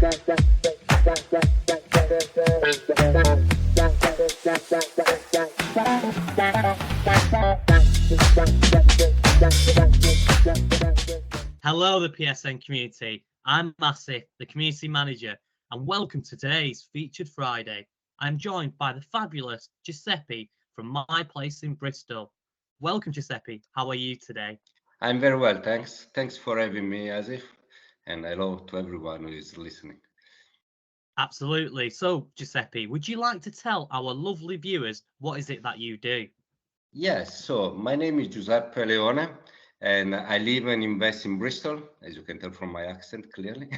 Hello, the PSN community. I'm Massey, the community manager, and welcome to today's Featured Friday. I'm joined by the fabulous Giuseppe from my place in Bristol. Welcome, Giuseppe. How are you today? I'm very well, thanks. Thanks for having me, Asif, and hello to everyone who is listening. Absolutely. So, Giuseppe, would you like to tell our lovely viewers what is it that you do? Yes, so my name is Giuseppe Leone, and I live and invest in Bristol, as you can tell from my accent clearly.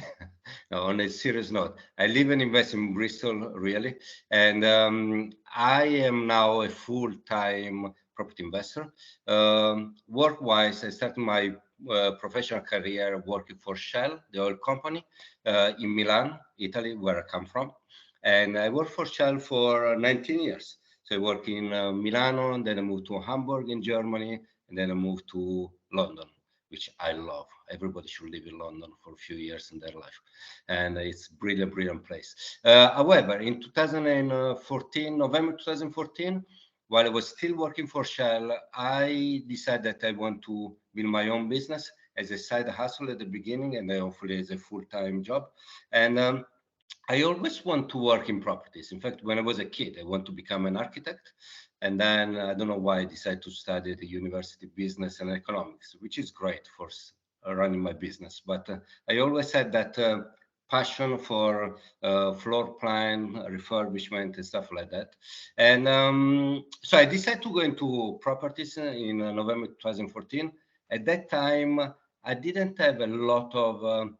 No, on a serious note, I live and invest in Bristol, really, and I am now a full-time property investor. Work-wise, I started my professional career working for Shell, the oil company, in Milan, Italy, where I come from. And I worked for Shell for 19 years. So I worked in Milano, and then I moved to Hamburg in Germany, and then I moved to London, which I love. Everybody should live in London for a few years in their life. And it's brilliant, brilliant place. However, in 2014, November 2014, while I was still working for Shell, I decided that I want to build my own business as a side hustle at the beginning, and then hopefully as a full-time job. And I always want to work in properties. In fact, when I was a kid, I want to become an architect. And then I don't know why I decided to study at the university business and economics, which is great for running my business. But I always had that passion for floor plan, refurbishment, and stuff like that. And so I decided to go into properties in November 2014. At that time, I didn't have a lot of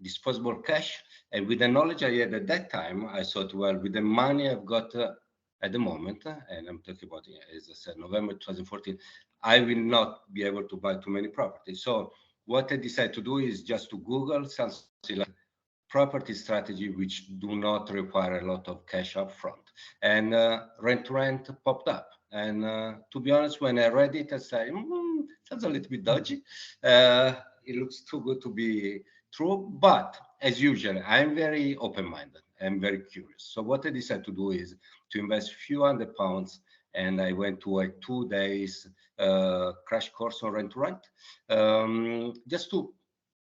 disposable cash. And with the knowledge I had at that time, I thought, well, with the money I've got at the moment, and I'm talking about, as I said, November 2014, I will not be able to buy too many properties. So what I decided to do is just to Google something like property strategy which do not require a lot of cash up front. And rent to rent popped up. And to be honest, when I read it, I said, sounds a little bit dodgy. It looks too good to be true. But as usual, I'm very open-minded. I'm very curious. So what I decided to do is to invest a few £100, and I went to a 2 days crash course on rent to rent, just to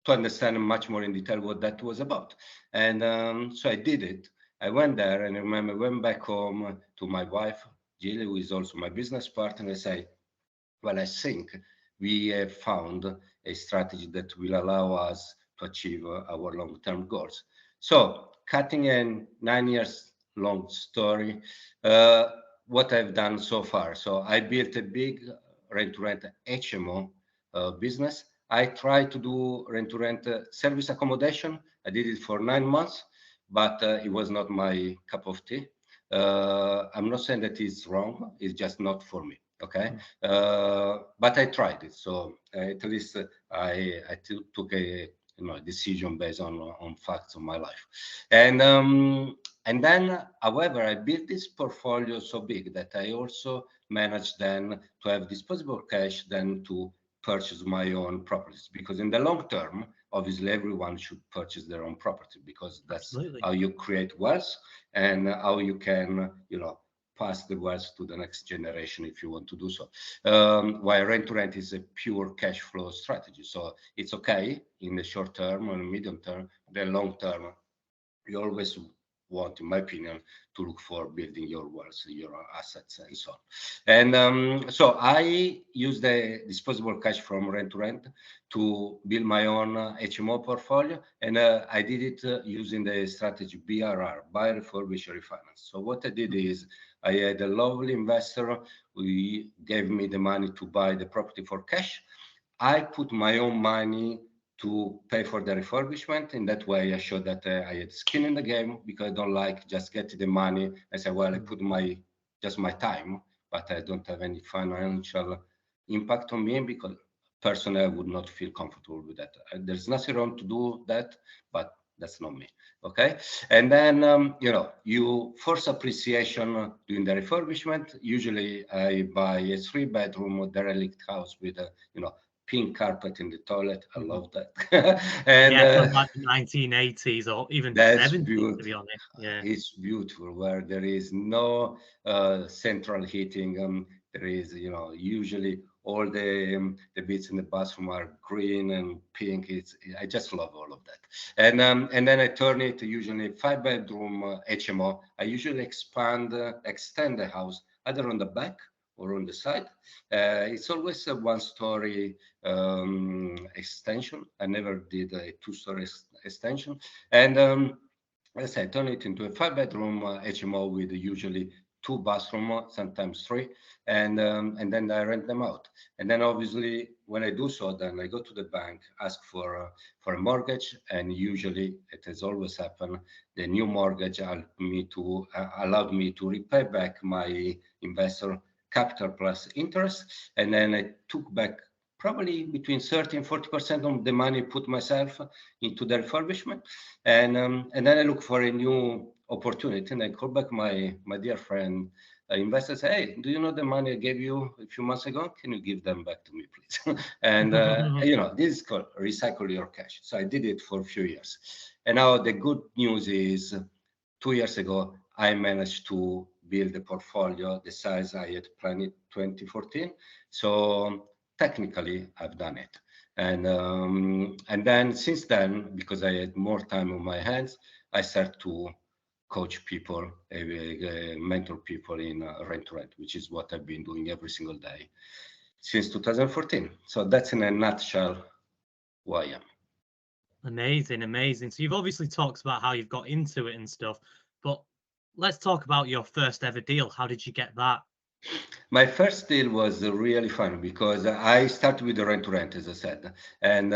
understand much more in detail what that was about. And so I did it. I went there, and I remember I went back home to my wife, Jill, who is also my business partner, and I say, well, I think we have found a strategy that will allow us to achieve our long-term goals. So cutting a 9 years long story, what I've done so far. So I built a big rent-to-rent HMO business. I tried to do rent-to-rent service accommodation. I did it for 9 months, but it was not my cup of tea. I'm not saying that it's wrong. It's just not for me. Okay, but I tried it. So at least I took a decision based on facts of my life, and then, however, I built this portfolio so big that I also managed then to have disposable cash then to purchase my own properties, because in the long term, obviously everyone should purchase their own property, because that's Absolutely. how you create wealth and how you can pass the wealth to the next generation if you want to do so. While rent to rent is a pure cash flow strategy, so it's okay in the short term or the medium term. The long term, you always want, in my opinion, to look for building your wealth, your assets, and so on. And so I use the disposable cash from rent to rent to build my own HMO portfolio, and I did it using the strategy BRR, buy, refurbish, refinance. So what I did is I had a lovely investor who gave me the money to buy the property for cash. I put my own money to pay for the refurbishment. In that way, I showed that I had skin in the game, because I don't like just getting the money. I said, well, I put just my time, but I don't have any financial impact on me, because personally, I would not feel comfortable with that. There's nothing wrong to do that, but that's not me. Okay. And then, you force appreciation doing the refurbishment. Usually I buy a 3-bedroom derelict house with, pink carpet in the toilet. I love that. And And from like the 1980s or even that's 70s, to be beautiful. honest. Yeah. It's beautiful where there is no central heating. There is, usually all the bits in the bathroom are green and pink. I just love all of that. And then I turn it to usually 5-bedroom HMO. I usually extend the house either on the back or on the side. It's always a one-story extension. I never did a two-story extension. And as I turn it into a 5-bedroom HMO with usually 2 bathrooms, sometimes 3, and then I rent them out. And then obviously when I do so, then I go to the bank, ask for a mortgage, and usually it has always happened. The new mortgage allowed me to repay back my investor capital plus interest, and then I took back probably between 30 and 40% of the money put myself into the refurbishment. And then I look for a new opportunity, and I call back my dear friend investor, say, hey, do you know the money I gave you a few months ago? Can you give them back to me, please? And this is called recycle your cash. So I did it for a few years. And now the good news is 2 years ago, I managed to build a portfolio the size I had planned in 2014. So technically, I've done it. And then since then, because I had more time on my hands, I started to coach people, mentor people in rent to rent, which is what I've been doing every single day since 2014. So that's in a nutshell who I am. Amazing, amazing. So you've obviously talked about how you've got into it and stuff, but let's talk about your first ever deal. How did you get that? My first deal was really fun because I started with the rent to rent, as I said, and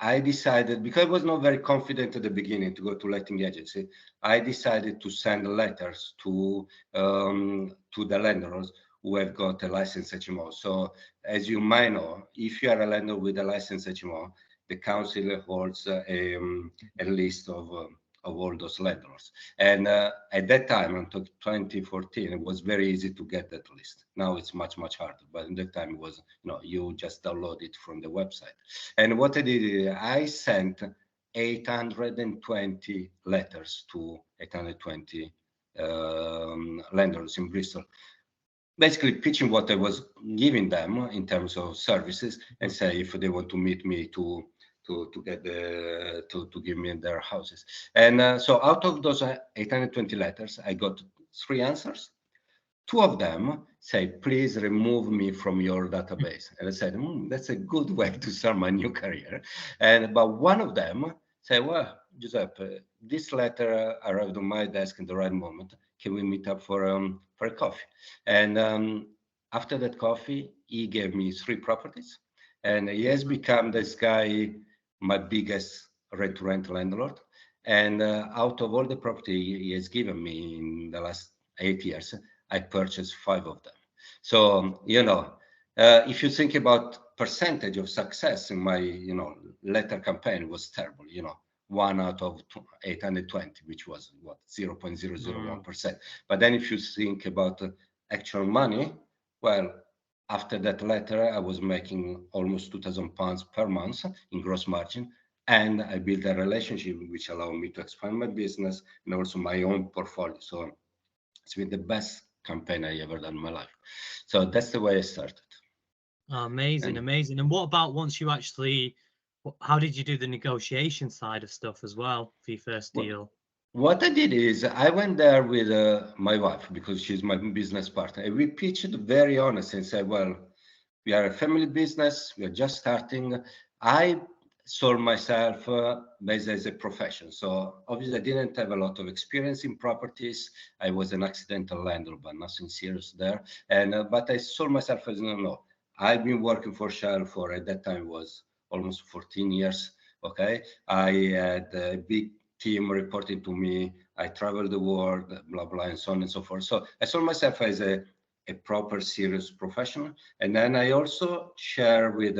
I decided, because I was not very confident at the beginning to go to letting agency, I decided to send letters to the landlords who have got a licensed HMO. So as you might know, if you are a landlord with a licensed HMO, the council holds a list of all those landlords. And at that time, until 2014, it was very easy to get that list. Now it's much, much harder. But in that time, it was, you just download it from the website. And what I did is I sent 820 letters to 820 landlords in Bristol, basically pitching what I was giving them in terms of services, and say if they want to meet me to get to give me their houses. And so out of those 820 letters, I got 3 answers. 2 of them say, please remove me from your database. And I said, that's a good way to start my new career. But one of them said, well, Giuseppe, this letter arrived on my desk in the right moment. Can we meet up for a coffee? And after that coffee, he gave me 3 properties. And he has become this guy, my biggest rent-to-rent landlord. And out of all the property he has given me in the last 8 years, I purchased 5 of them. So, if you think about percentage of success in my, letter campaign was terrible, 1 out of 820, which was what, 0.001%. But then if you think about actual money, well, after that letter, I was making almost £2,000 per month in gross margin. And I built a relationship which allowed me to expand my business and also my own portfolio. So it's been the best campaign I ever done in my life. So that's the way I started. Amazing, And amazing. And what about once you actually, how did you do the negotiation side of stuff as well for your first deal? what I did is I went there with my wife, because she's my business partner. And we pitched very honest and said, well, we are a family business. We are just starting. I saw myself as a profession. So obviously I didn't have a lot of experience in properties. I was an accidental landlord, but nothing serious there. But I saw myself as, no. I've been working for Shell for, at that time, was almost 14 years. Okay. I had a big team reporting to me. I traveled the world, blah, blah, and so on and so forth. So I saw myself as a proper serious professional. And then I also share with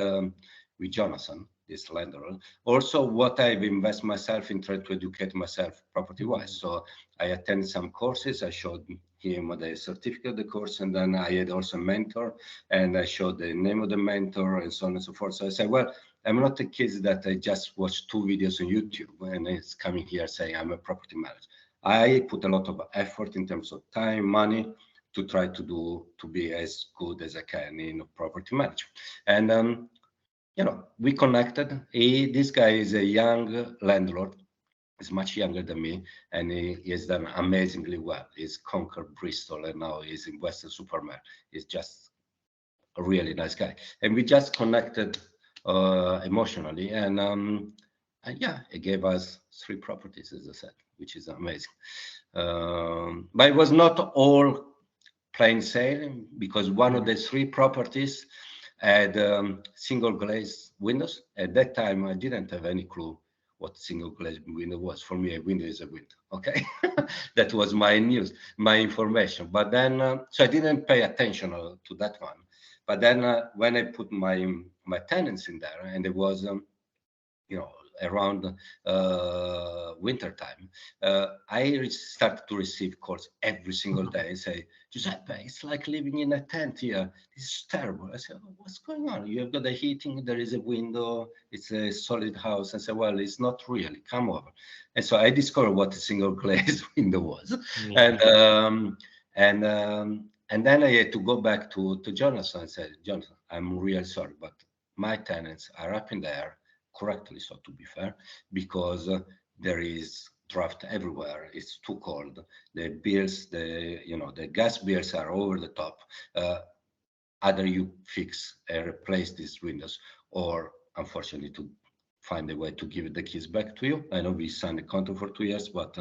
Jonathan, this landlord. Also, what I've invested myself in trying to educate myself property-wise. So I attended some courses. I showed him the certificate of the course, and then I had also a mentor, and I showed the name of the mentor and so on and so forth. So I said, well, I'm not a kid that I just watch 2 videos on YouTube and it's coming here saying I'm a property manager. I put a lot of effort in terms of time, money, to try to be as good as I can in property management. And we connected. This guy is a young landlord. He's much younger than me, and he has done amazingly well. He's conquered Bristol, and now he's in Western-super-Mare. He's just a really nice guy, and we just connected emotionally, and yeah, he gave us 3 properties, as I said, which is amazing. But it was not all plain sailing, because one of the 3 properties had single glazed windows. At that time, I didn't have any clue what single glazed window was. For me, a window is a window. Okay, that was my news, my information. But then, so I didn't pay attention to that one. But then, when I put my tenants in there, and it was, around winter time, I started to receive calls every single day and say, Giuseppe, it's like living in a tent here. This is terrible. I said, oh, what's going on? You've got the heating, there is a window, it's a solid house. I said, well, it's not really, come over. And so I discovered what a single glazed window was. And then I had to go back to Jonathan and said, Jonathan, I'm really sorry, but my tenants are up in there, correctly so, to be fair, because there is draft everywhere. It's too cold. The bills, the gas bills are over the top. Either you fix and replace these windows, or unfortunately to find a way to give the keys back to you. I know we signed a contract for 2 years, but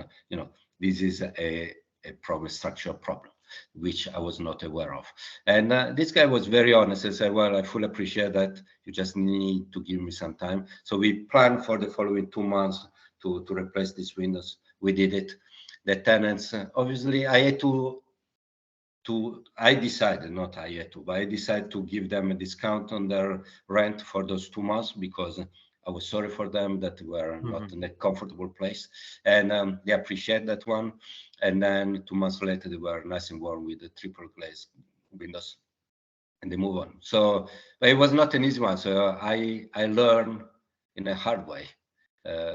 this is a problem, structural problem, which I was not aware of. And this guy was very honest and said, well, I fully appreciate that. You just need to give me some time. So we planned for the following 2 months to replace these windows. We did it. The tenants, obviously, I decided to give them a discount on their rent for those 2 months, because I was sorry for them that were not in a comfortable place, and they appreciate that one. And then 2 months later, they were nice and warm with the triple glazed windows, and they move on. So it was not an easy one. So I learned in a hard way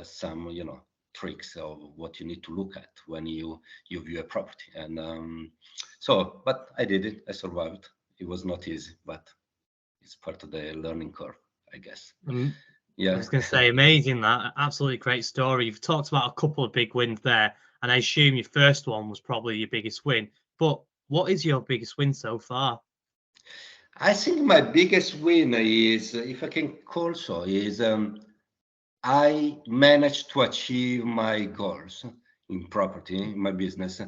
some tricks of what you need to look at when you view a property. And but I did it. I survived. It was not easy, but it's part of the learning curve, I guess. I was going to say, amazing, that absolutely great story. You've talked about a couple of big wins there, and I assume your first one was probably your biggest win. But what is your biggest win so far? I think my biggest win is, if I can call so, is I managed to achieve my goals in property, in my business,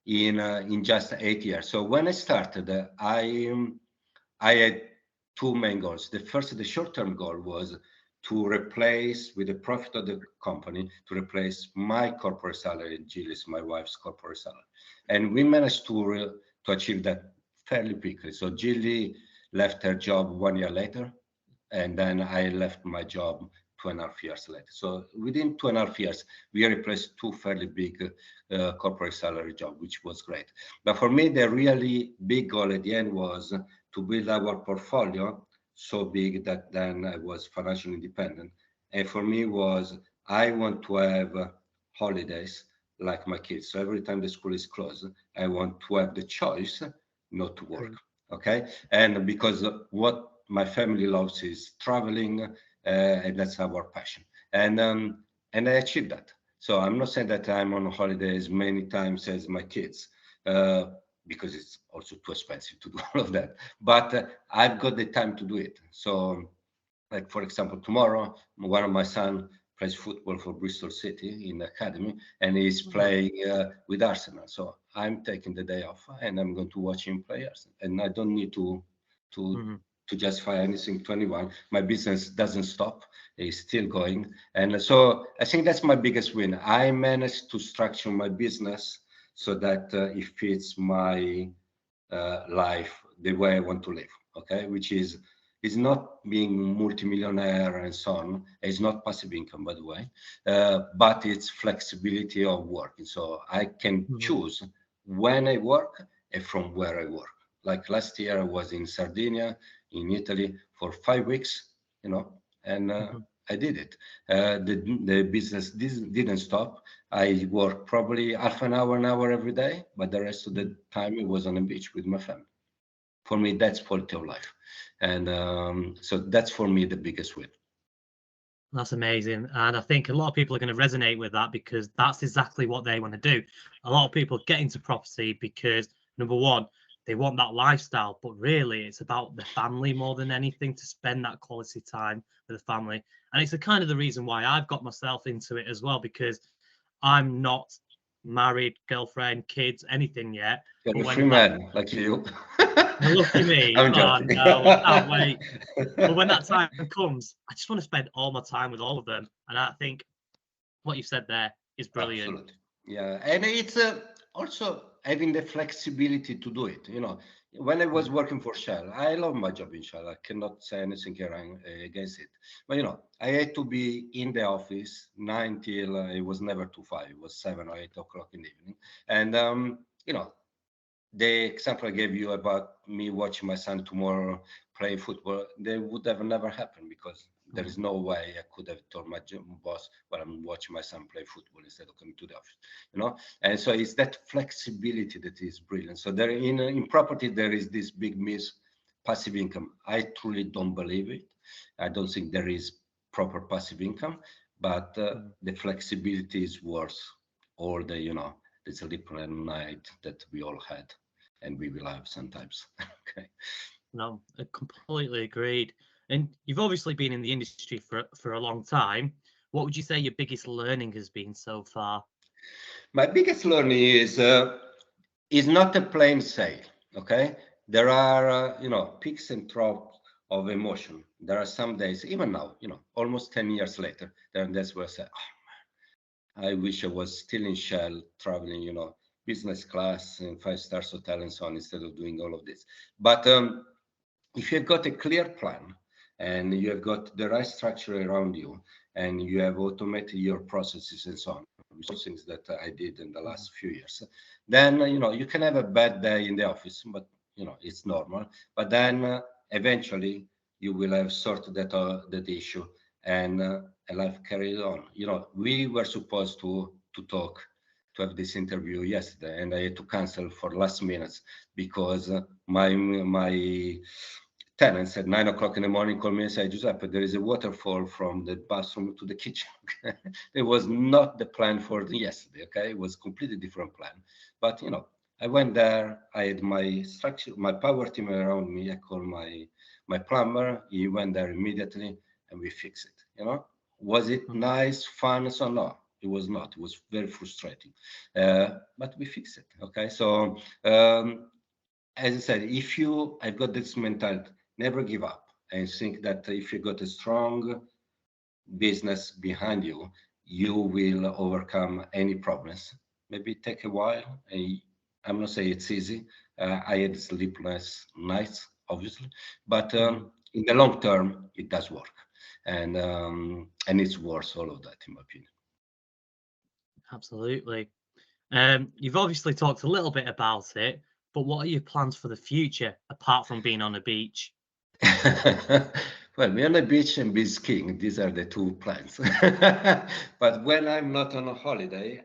in just 8 years. So when I started, I had 2 main goals. The first, the short-term goal, was to replace, with the profit of the company, to replace my corporate salary, Gilles, my wife's corporate salary. And we managed to achieve that fairly quickly. So Gilles left her job 1 year later, and then I left my job 2.5 years later. So within 2.5 years, we replaced 2 fairly big corporate salary jobs, which was great. But for me, the really big goal at the end was to build our portfolio so big that then I was financially independent. And for me was, I want to have holidays like my kids. So every time the school is closed, I want to have the choice not to work. Okay. And because what my family loves is traveling, and that's our passion. And I achieved that. So I'm not saying that I'm on holidays many times as my kids, because it's also too expensive to do all of that. But I've got the time to do it. So, like for example, tomorrow, one of my sons plays football for Bristol City in the academy, and he's playing with Arsenal. So I'm taking the day off, and I'm going to watch him play Arsenal. And I don't need to justify anything to anyone. My business doesn't stop. It's still going. And so I think that's my biggest win. I managed to structure my business so that it fits my life the way I want to live. Okay, which is is not being multimillionaire and so on. It's not passive income, by the way, but it's flexibility of working. So I can choose when I work and from where I work. Like last year, I was in Sardinia, in Italy for 5 weeks, and I did it. The business didn't stop. I worked probably half an hour every day, but the rest of the time it was on the beach with my family. For me, that's quality of life. And so that's for me the biggest win. That's amazing. And I think a lot of people are going to resonate with that because that's exactly what they want to do. A lot of people get into property because, number one, they want that lifestyle, but really it's about the family more than anything, to spend that quality time with the family. And it's the kind of the reason why I've got myself into it as well, because I'm not married, girlfriend, kids, anything yet. You're But a when free that, man like you. lucky me, I'm oh joking. no, I can't wait. But when that time comes, I just want to spend all my time with all of them. And I think what you said there is brilliant. Absolutely. Yeah. And it's also having the flexibility to do it. When I was working for Shell, I love my job in Shell. I cannot say anything here against it. But, I had to be in the office 9 till it was never to 5. It was 7 or 8 o'clock in the evening. And, the example I gave you about me watching my son tomorrow playing football, they would have never happened because there is no way I could have told my boss, well, I'm watching my son play football instead of coming to the office, And so it's that flexibility that is brilliant. So there in property, there is this big miss, passive income. I truly don't believe it. I don't think there is proper passive income, but the flexibility is worth all the sleepless night that we all had and we will have sometimes. Okay. No, I completely agreed. And you've obviously been in the industry for a long time. What would you say your biggest learning has been so far? My biggest learning is not a plain sail. Okay, there are peaks and troughs of emotion. There are some days, even now, almost 10 years later, there are days where I say, oh, I wish I was still in Shell traveling, business class in 5 stars hotel and so on, instead of doing all of this. But if you've got a clear plan and you have got the right structure around you and you have automated your processes and so on, things that I did in the last few years, then you can have a bad day in the office, but it's normal. But then eventually you will have sorted that issue and life carried on. We were supposed to talk, to have this interview yesterday, and I had to cancel for last minutes because my tenants at 9 o'clock in the morning call me and say, Giuseppe, there is a waterfall from the bathroom to the kitchen. It was not the plan for yesterday. Okay, it was completely different plan. But I went there. I had my structure, my power team around me. I called my plumber. He went there immediately, and we fixed it. Was it nice, fun? So no, it was not. It was very frustrating, but we fixed it. Okay, so. As I said, I've got this mentality, never give up. I think that if you got a strong business behind you, you will overcome any problems. Maybe take a while. I'm not saying it's easy. I had sleepless nights, obviously, but in the long term, it does work, and it's worth all of that, in my opinion. Absolutely. You've obviously talked a little bit about it, but what are your plans for the future apart from being on a beach? Well, me on a beach and be skiing. These are the two plans. But when I'm not on a holiday,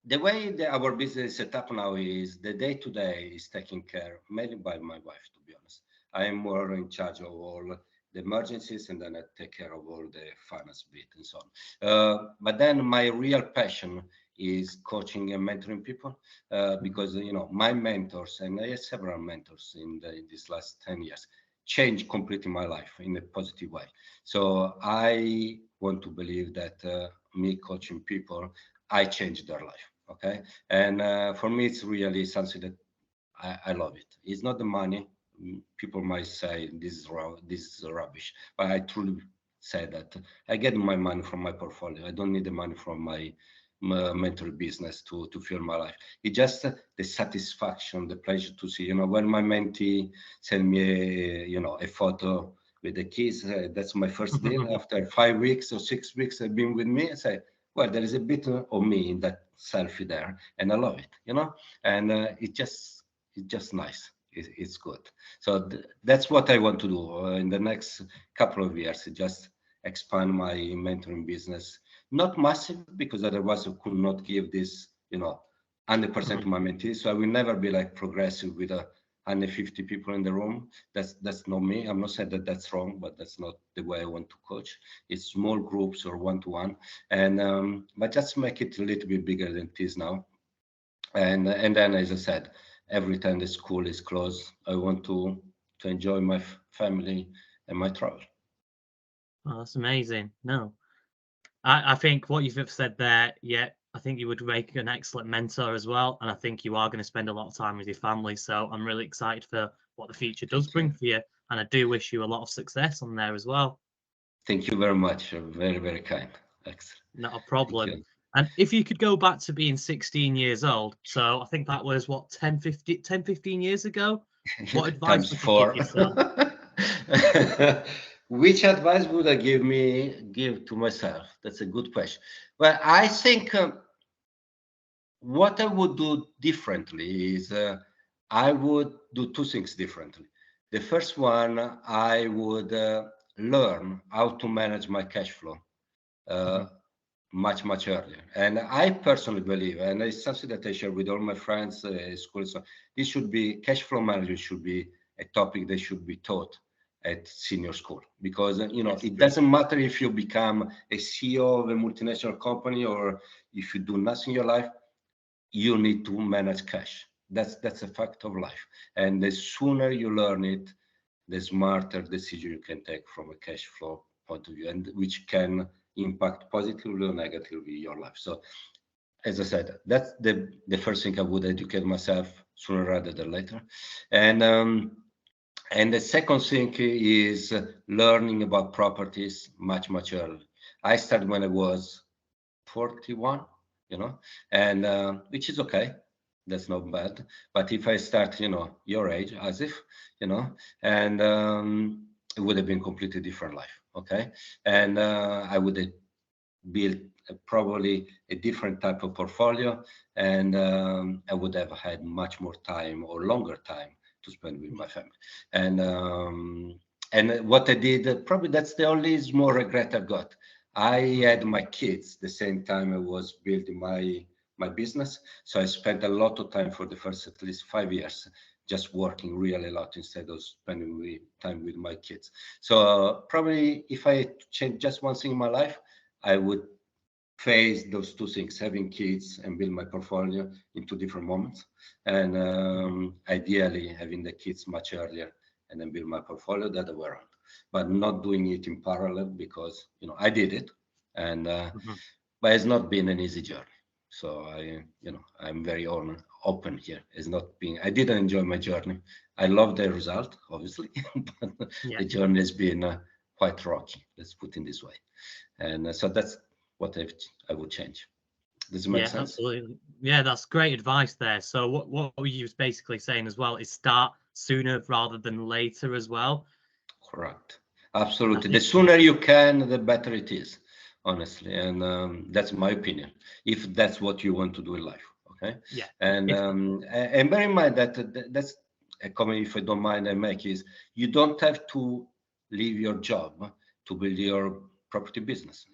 the way that our business is set up now is the day-to-day is taken care mainly by my wife, to be honest. I am more in charge of all the emergencies, and then I take care of all the finance bit and so on. But then my real passion is coaching and mentoring people, because my mentors, and I had several mentors in these last 10 years, changed completely my life in a positive way. So I want to believe that me coaching people, I changed their life. Okay, and for me, it's really something that I love it. It's not the money. People might say this is wrong, this is rubbish, but I truly say that I get my money from my portfolio. I don't need the money from my mentoring business to fuel my life. It's just the satisfaction, the pleasure to see, when my mentee send me, a photo with the kids, that's my first deal. After 5 weeks or 6 weeks they've been with me, I say, well, there is a bit of me in that selfie there, and I love it, and it's just nice. It's good. So that's what I want to do in the next couple of years, just expand my mentoring business. Not massive, because otherwise I could not give this, 100% to my mentees. So I will never be like progressive with 150 people in the room. That's not me. I'm not saying that that's wrong, but that's not the way I want to coach. It's small groups or one-to-one, and but just make it a little bit bigger than it is now. And then, as I said, every time the school is closed, I want to enjoy my family and my travel. Oh, that's amazing. No, I think what you've said there, yeah, I think you would make an excellent mentor as well. And I think you are going to spend a lot of time with your family. So I'm really excited for what the future does bring for you. And I do wish you a lot of success on there as well. Thank you very much. You're very, very kind. Excellent. Not a problem. And if you could go back to being 16 years old, so I think that was what, 15 years ago? What advice would you give yourself? Which advice would I give to myself? That's a good question. Well, I think what I would do differently is I would do two things differently. The first one, I would learn how to manage my cash flow much earlier. And I personally believe, and it's something that I share with all my friends, schools, so this should be, cash flow management should be a topic that should be taught at senior school, because it doesn't matter if you become a CEO of a multinational company or if you do nothing in your life, you need to manage cash. That's a fact of life. And the sooner you learn it, the smarter decision you can take from a cash flow point of view, and which can impact positively or negatively your life. So, as I said, that's the first thing I would educate myself sooner rather than later. And the second thing is learning about properties much earlier. I started when I was 41, and which is okay. That's not bad. But if I start, your age, as if, and it would have been completely different life. Okay. And I would have built probably a different type of portfolio, and I would have had much more time or longer time to spend with my family. And what I did, probably that's the only small regret I got. I had my kids the same time I was building my business, so I spent a lot of time for the first at least 5 years just working really a lot instead of spending time with my kids. So probably if I change just one thing in my life, I would phase those two things, having kids and build my portfolio into different moments, and ideally having the kids much earlier and then build my portfolio the other way around, but not doing it in parallel, because I did it, and but it's not been an easy journey. So I'm very open here. It's not being, I didn't enjoy my journey. I love the result, obviously, but the journey has been quite rocky, let's put it this way. And so that's what I would change. Does it make sense? Absolutely. Yeah, that's great advice there. So what you was basically saying as well is start sooner rather than later as well. Correct. Absolutely. The sooner you can, the better it is, honestly. And that's my opinion, if that's what you want to do in life. Okay. Yeah. And bear in mind that that's a comment, if I don't mind, I make is you don't have to leave your job to build your property business.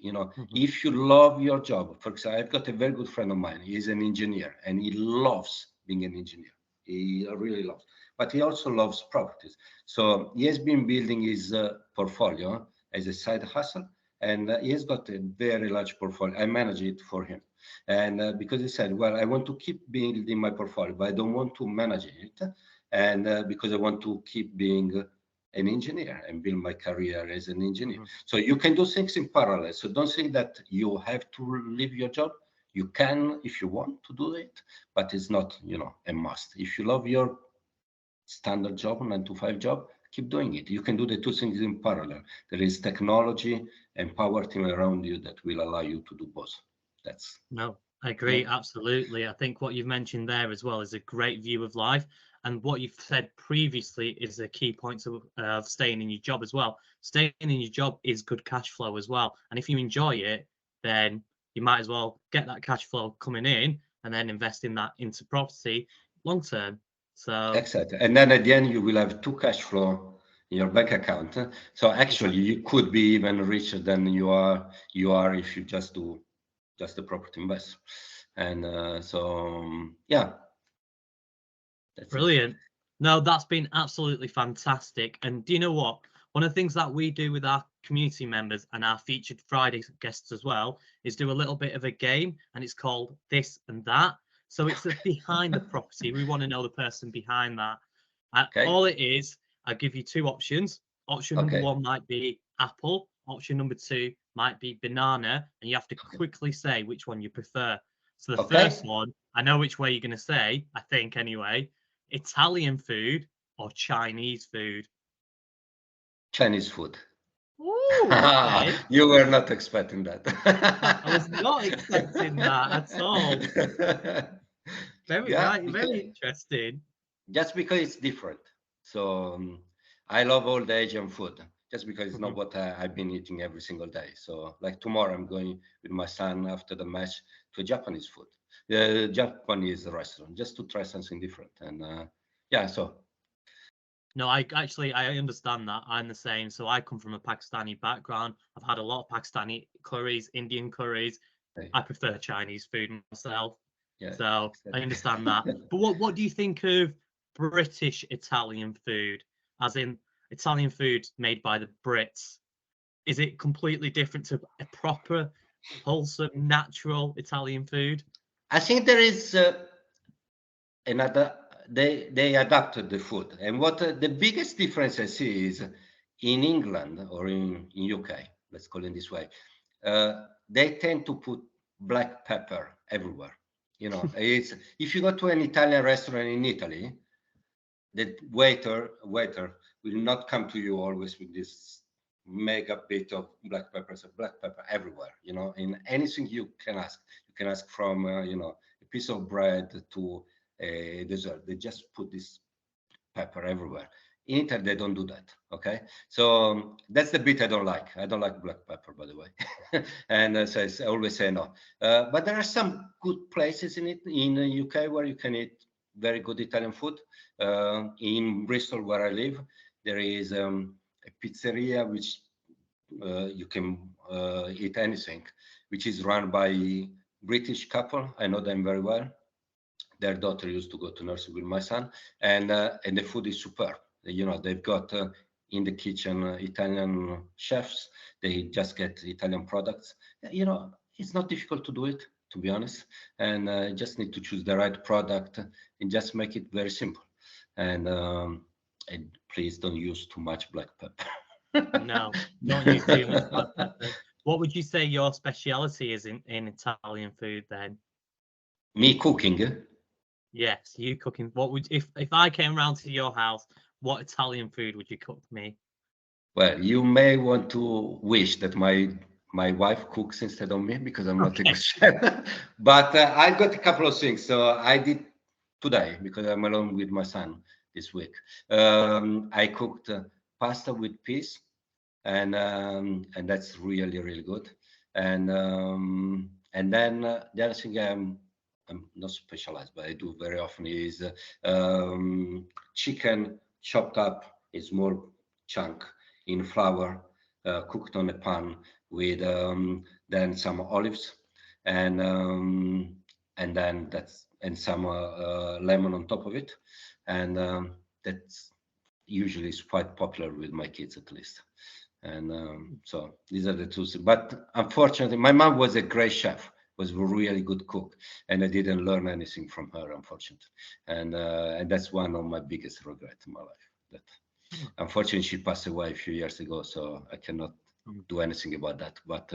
If you love your job, for example, I've got a very good friend of mine. He's an engineer and he loves being an engineer. He really loves, but he also loves properties. So he has been building his portfolio as a side hustle, and he has got a very large portfolio. I manage it for him. And because he said, well, I want to keep building my portfolio, but I don't want to manage it. And because I want to keep being an engineer and build my career as an engineer. So you can do things in parallel. So don't think that you have to leave your job. You can, if you want to do it, but it's not, a must. If you love your standard job, 9-to-5 job, keep doing it. You can do the two things in parallel. There is technology and power team around you that will allow you to do both. I agree, absolutely. I think what you've mentioned there as well is a great view of life. And what you've said previously is a key point of staying in your job as well. Staying in your job is good cash flow as well. And if you enjoy it, then you might as well get that cash flow coming in and then invest in that into property long term. So, Exactly. And then at the end, you will have two cash flow in your bank account. So actually, exactly. you could be even richer than you are if you just do just the property invest. And yeah, that's it. Brilliant. No, that's been absolutely fantastic. And do you know what? One of the things that we do with our community members and our featured Friday guests as well is do a little bit of a game, and it's called This and That. So it's a behind the property. We want to know the person behind that. Okay. All it is, I give you two options. Option number Okay. one might be apple. Option number two might be banana, and you have to quickly say which one you prefer. So the first Okay. one, I know which way you're going to say, I think anyway. Italian food or Chinese food? Chinese food. Ooh, okay. You were not expecting that. I was not expecting that at all. Very Yeah, right, because, very interesting. just because it's different. So I love all the Asian food, just because it's not Mhm. what I've been eating every single day. So like tomorrow, I'm going with my son after the match to Japanese food, the Japanese restaurant, just to try something different. And yeah, so No, I understand that. I'm the same. So I come from a Pakistani background. I've had a lot of Pakistani curries, Indian curries. I prefer Chinese food myself. yeah, So I exactly. understand that. But what do you think of British Italian food? As in Italian food made by the Brits. Is it completely different to a proper, wholesome, natural Italian food? I think there is another. They adapted the food, and what the biggest difference I see is in England or in UK. Let's call it this way. They tend to put black pepper everywhere. You know, it's if you go to an Italian restaurant in Italy, the waiter will not come to you always with this mega bit of black pepper. So black pepper everywhere, you know, in anything you can ask. You can ask from a piece of bread to a dessert. They just put this pepper everywhere. In Italy, they don't do that. Okay, so that's the bit I don't like. I don't like black pepper, by the way, and so I always say no. But there are some good places in the UK where you can eat very good Italian food. In Bristol, where I live, there is a pizzeria which you can eat anything, which is run by British couple. I know them very well. Their daughter used to go to nursery with my son, and the food is superb. You know, they've got in the kitchen Italian chefs. They just get Italian products. You know, it's not difficult to do it, to be honest, and just need to choose the right product and just make it very simple. And please don't use too much black No, don't use too much black pepper. pepper. What would you say your speciality is in Italian food then? Me cooking. Yes, you cooking. What would if I came round to your house, what Italian food would you cook me? Well, you may want to wish that my wife cooks instead of me because I'm not a good Okay. chef. But I got a couple of things. So I did today because I'm alone with my son this week. I cooked pasta with peas, and that's really good. And then the other thing I'm not specialized, but I do very often is chicken chopped up in small chunk in flour, cooked on a pan with then some olives and um, and then that's and some lemon on top of it, and that's usually is quite popular with my kids at least. And so these are the two. But unfortunately, my mom was a great chef, was a really good cook, and I didn't learn anything from her, unfortunately. And that's one of my biggest regrets in my life. That Oh, unfortunately she passed away a few years ago, so I cannot um, do anything about that. But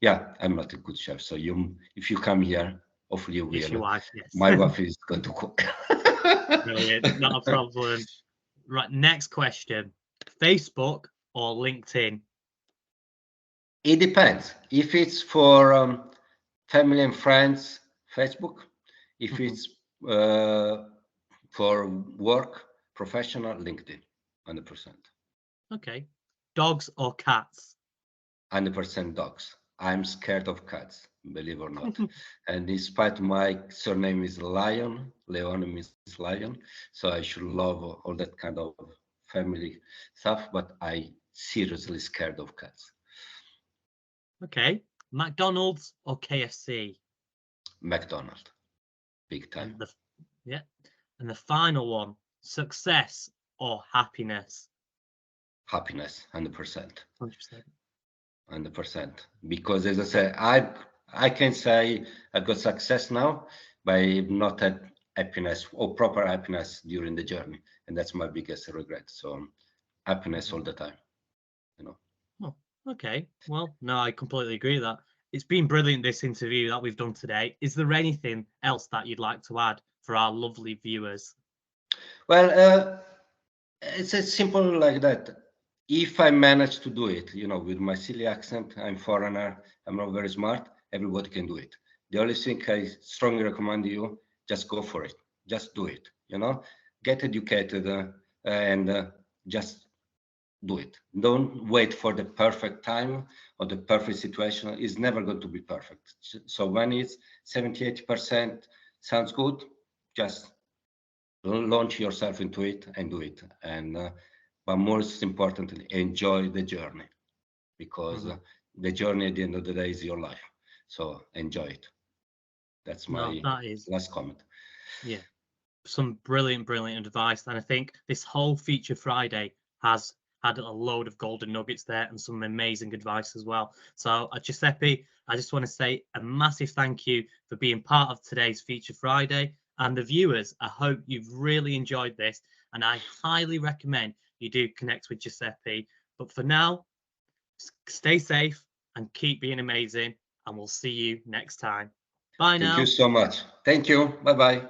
yeah, I'm not a good chef. So if you come here, hopefully you it's will. your wife, yes. My wife is going to cook. Brilliant, not a problem. Right, next question. Facebook or LinkedIn? It depends. If it's for family and friends, Facebook. If Mhm. it's for work, professional, LinkedIn, 100%. Okay. Dogs or cats? 100% dogs. I'm scared of cats, believe or not. And despite my surname is Lion, Leone means lion, so I should love all that kind of family stuff, but I seriously scared of cats. Okay. McDonald's or KFC? McDonald's, big time. And the yeah. And the final one, success or happiness? Happiness, 100%. 100%. 100%. Because as I say, I can say I got success now, but I've not had happiness or proper happiness during the journey, and that's my biggest regret. So happiness all the time, you know. Oh, okay. Well, no, I completely agree with that. It's been brilliant, this interview that we've done today. Is there anything else that you'd like to add for our lovely viewers? Well, it's as simple like that. If I manage to do it, with my silly accent, I'm foreigner, I'm not very smart, everybody can do it. The only thing I strongly recommend you, just go for it. Just do it, get educated and just do it. Don't wait for the perfect time or the perfect situation. It's never going to be perfect. So when it's 70, 80% sounds good, just launch yourself into it and do it. And but most importantly, enjoy the journey, because Mhm. the journey at the end of the day is your life. So enjoy it. That's No, my that is, last comment. yeah, some brilliant, brilliant advice. And I think this whole Feature Friday has had a load of golden nuggets there and some amazing advice as well. So, Giuseppe, I just want to say a massive thank you for being part of today's Feature Friday. And the viewers, I hope you've really enjoyed this. And I highly recommend you do connect with Giuseppe. But for now, stay safe and keep being amazing. And we'll see you next time. Bye Thank you now. so much. Thank you. Bye bye.